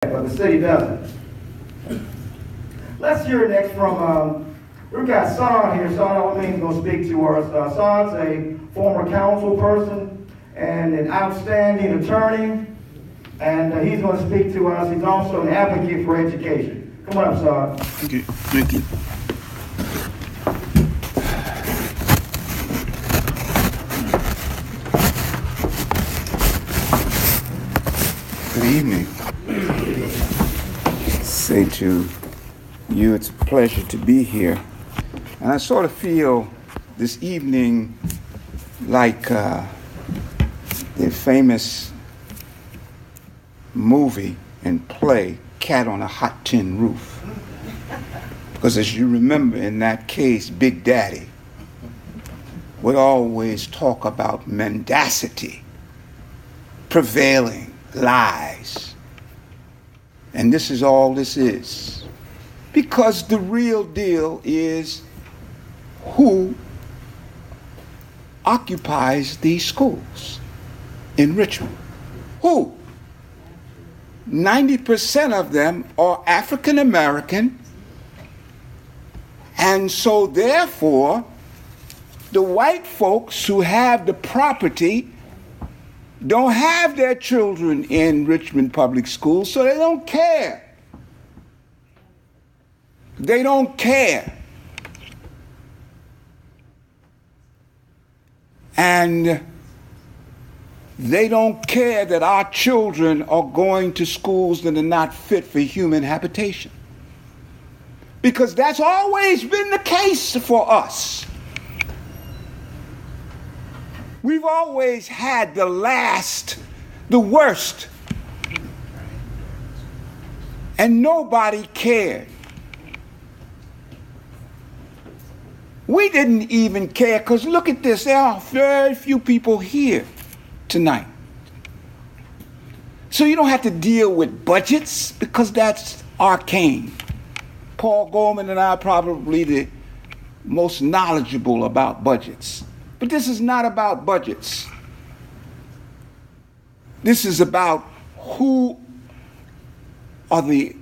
but the city doesn't. Let's hear next from, we've got Son here. Son El-Amin is going to speak to us. Son's a former council person and an outstanding attorney, and he's going to speak to us. He's also an advocate for education. Come on up, Son. Thank you. Thank you. Good evening. Say to you, it's a pleasure to be here. And I sort of feel this evening like the famous movie and play, Cat on a Hot Tin Roof. Because as you remember, in that case, Big Daddy would always talk about mendacity, prevailing, lies. And this is all this is. Because the real deal is who occupies these schools in Richmond. Who? 90% of them are African American, and so therefore the white folks who have the property don't have their children in Richmond public schools, so they don't care. They don't care. And they don't care that our children are going to schools that are not fit for human habitation. Because that's always been the case for us. We've always had the worst. And nobody cared. We didn't even care, because look at this, there are very few people here tonight. So you don't have to deal with budgets, because that's arcane. Paul Goldman and I are probably the most knowledgeable about budgets. But this is not about budgets. This is about who are the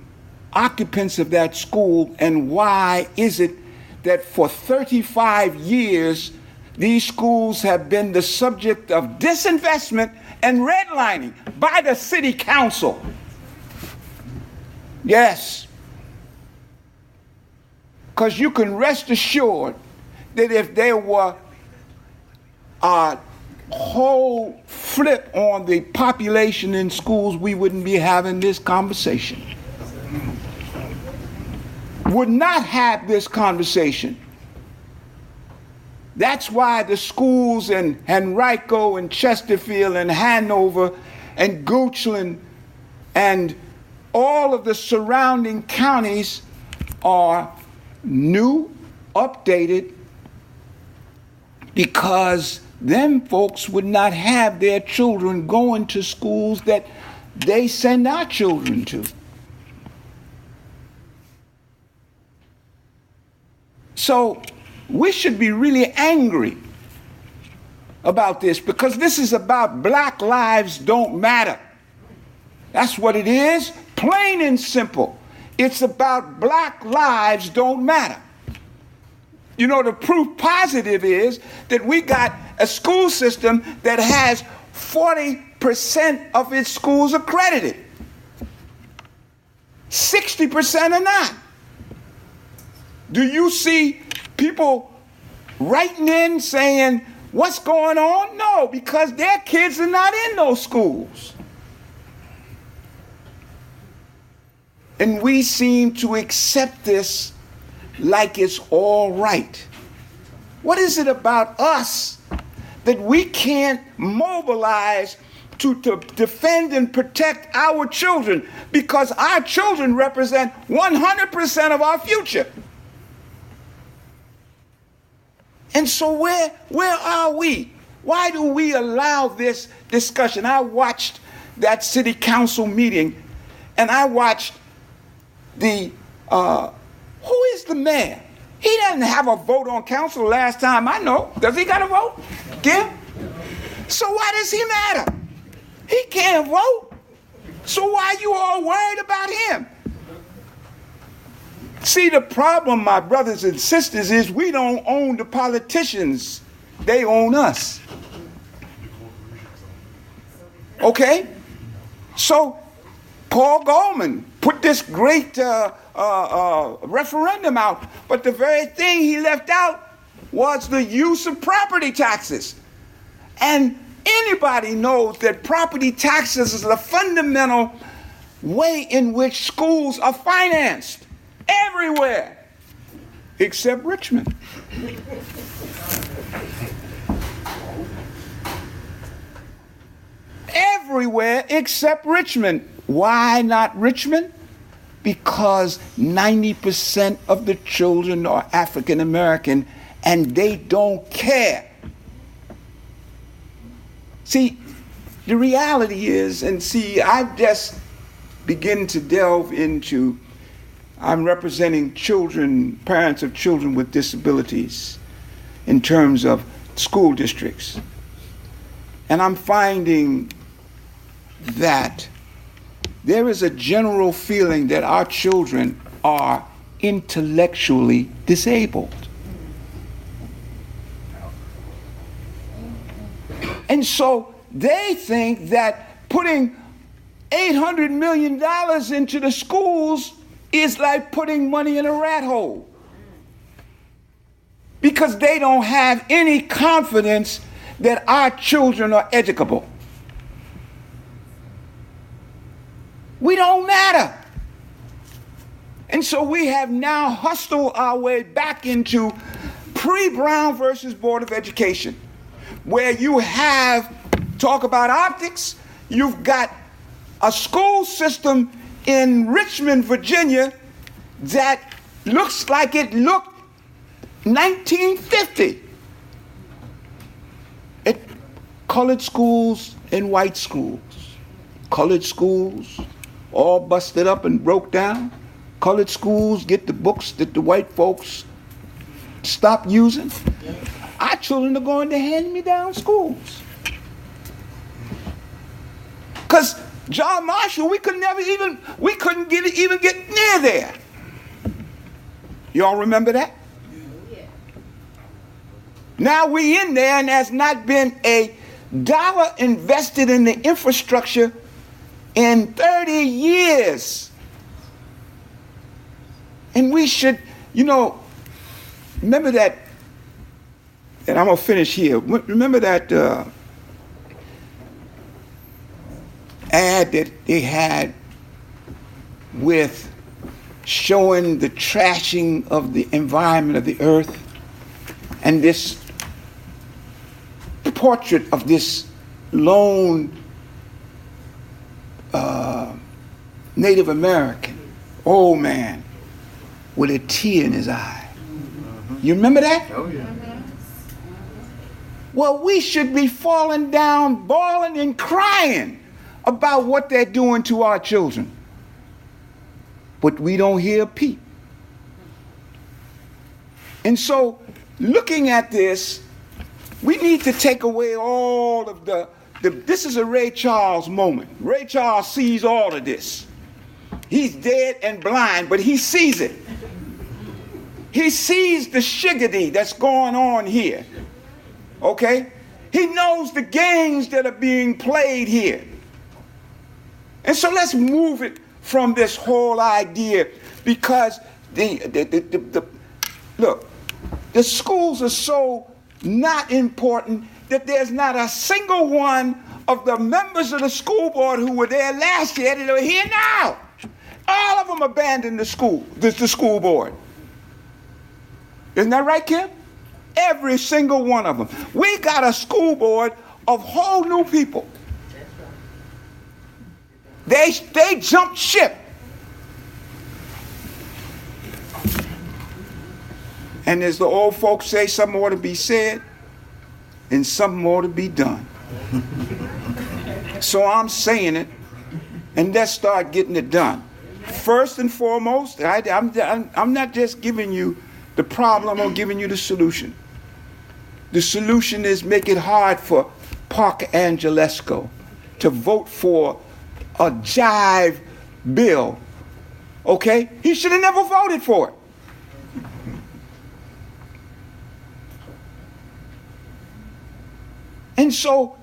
occupants of that school, and why is it that for 35 years these schools have been the subject of disinvestment and redlining by the city council. Yes. Because you can rest assured that if there were a whole flip on the population in schools, we wouldn't be having this conversation. Would not have this conversation. That's why the schools in Henrico and Chesterfield and Hanover and Goochland and all of the surrounding counties are new, updated, because them folks would not have their children going to schools that they send our children to. So we should be really angry about this, because this is about Black lives don't matter. That's what it is, plain and simple. It's about Black lives don't matter. You know, the proof positive is that we got a school system that has 40% of its schools accredited. 60% are not. Do you see people writing in saying, what's going on? No, because their kids are not in those schools. And we seem to accept this like it's all right. What is it about us that we can't mobilize to defend and protect our children? Because our children represent 100% of our future. And so where are we? Why do we allow this discussion? I watched that city council meeting, and I watched who is the mayor? He doesn't have a vote on council last time I know. Does he got a vote? Kim? So why does he matter? He can't vote. So why are you all worried about him? See, the problem, my brothers and sisters, is we don't own the politicians. They own us. Okay? So Paul Goldman put this great referendum out, but the very thing he left out was the use of property taxes. And anybody knows that property taxes is the fundamental way in which schools are financed everywhere except Richmond. Everywhere except Richmond. Why not Richmond? Because 90% of the children are African American and they don't care. See, the reality is, and see, I've just begun to delve into, I'm representing children, parents of children with disabilities in terms of school districts. And I'm finding that there is a general feeling that our children are intellectually disabled. And so they think that putting $800 million into the schools is like putting money in a rat hole. Because they don't have any confidence that our children are educable. We don't matter. And so we have now hustled our way back into pre-Brown versus Board of Education, where you have, talk about optics, you've got a school system in Richmond, Virginia that looks like it looked 1950. Colored schools and white schools. Colored schools all busted up and broke down. Colored schools get the books that the white folks stop using. Our children are going to hand-me-down schools. Because John Marshall, we couldn't even get near there. Y'all remember that? Yeah. Now we in there, and there's not been a dollar invested in the infrastructure in 30 years. And we should, remember that, and I'm going to finish here. Remember that ad that they had with showing the trashing of the environment of the earth, and this portrait of this lone Native American, old man, with a tear in his eye. You remember that? Oh, yeah. Well, we should be falling down, bawling and crying about what they're doing to our children. But we don't hear a peep. And so, looking at this, we need to take away all of this is a Ray Charles moment. Ray Charles sees all of this. He's dead and blind, but he sees it. He sees the shiggity that's going on here. Okay? He knows the games that are being played here. And so let's move it from this whole idea, because look, the schools are so not important that there's not a single one of the members of the school board who were there last year that are here now. All of them abandoned the school board. Isn't that right, Kim? Every single one of them. We got a school board of whole new people. They jumped ship. And as the old folks say, something ought to be said and something ought to be done. So I'm saying it, and let's start getting it done. First and foremost, I'm not just giving you the problem, I'm giving you the solution. The solution is make it hard for Parker Angelesco to vote for a jive bill, okay? He should have never voted for it. And so,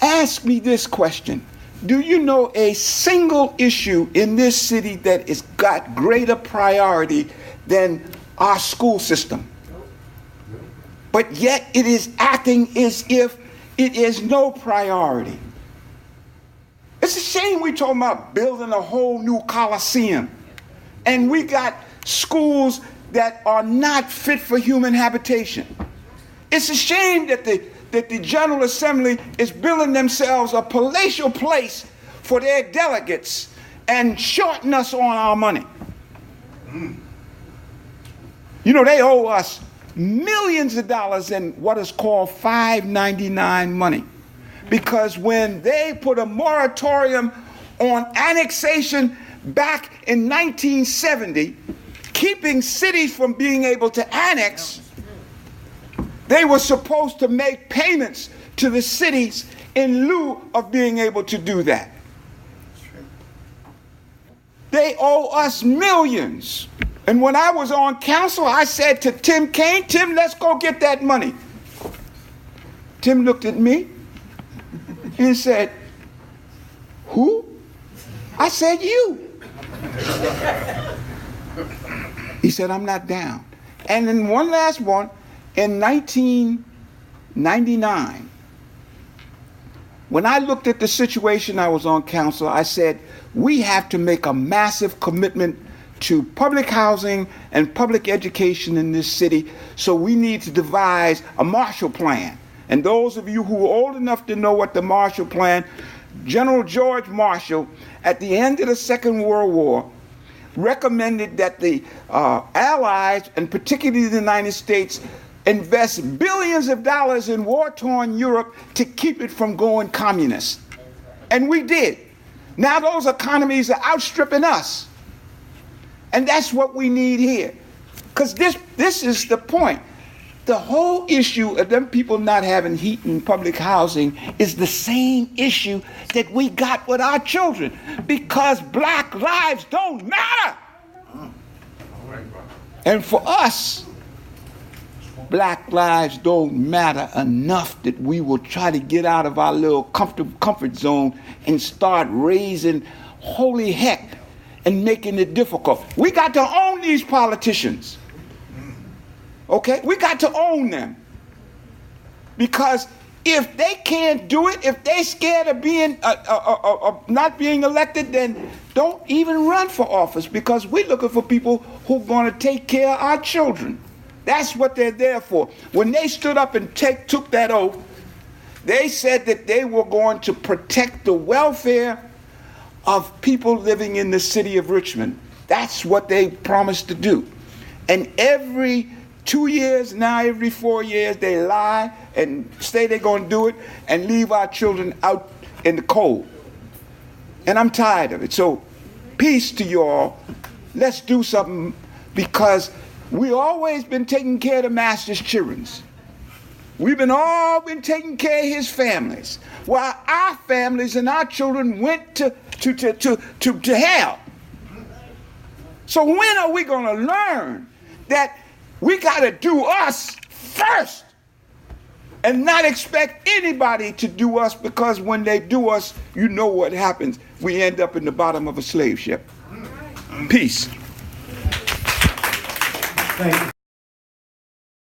ask me this question. Do you know a single issue in this city that has got greater priority than our school system? But yet it is acting as if it is no priority. It's a shame we're talking about building a whole new coliseum, and we got schools that are not fit for human habitation. It's a shame that the General Assembly is building themselves a palatial place for their delegates and shorting us on our money. You know, they owe us millions of dollars in what is called 599 money. Because when they put a moratorium on annexation back in 1970, keeping cities from being able to annex, they were supposed to make payments to the cities in lieu of being able to do that. They owe us millions. And when I was on council, I said to Tim Kaine, Tim, let's go get that money. Tim looked at me and said, who? I said, you. He said, I'm not down. And then one last one, in 1999, when I looked at the situation, I was on council, I said, we have to make a massive commitment to public housing and public education in this city, so we need to devise a Marshall Plan. And those of you who are old enough to know what the Marshall Plan, General George Marshall, at the end of the Second World War, recommended that the Allies, and particularly the United States, invest billions of dollars in war-torn Europe to keep it from going communist. And we did. Now those economies are outstripping us. And that's what we need here. Because this is the point. The whole issue of them people not having heat and public housing is the same issue that we got with our children. Because black lives don't matter. And for us, black lives don't matter enough that we will try to get out of our little comfort zone and start raising holy heck and making it difficult. We got to own these politicians. Okay? We got to own them. Because if they can't do it, if they scared of being not being elected, then don't even run for office, because we're looking for people who are going to take care of our children. That's what they're there for. When they stood up and took that oath, they said that they were going to protect the welfare of people living in the city of Richmond. That's what they promised to do. And every 2 years, now every 4 years, they lie and say they're going to do it and leave our children out in the cold. And I'm tired of it. So peace to you all. Let's do something, because we've always been taking care of the master's children. We've all been taking care of his families, while our families and our children went to hell. So when are we going to learn that we got to do us first and not expect anybody to do us, because when they do us, you know what happens. We end up in the bottom of a slave ship. Peace. Thank you.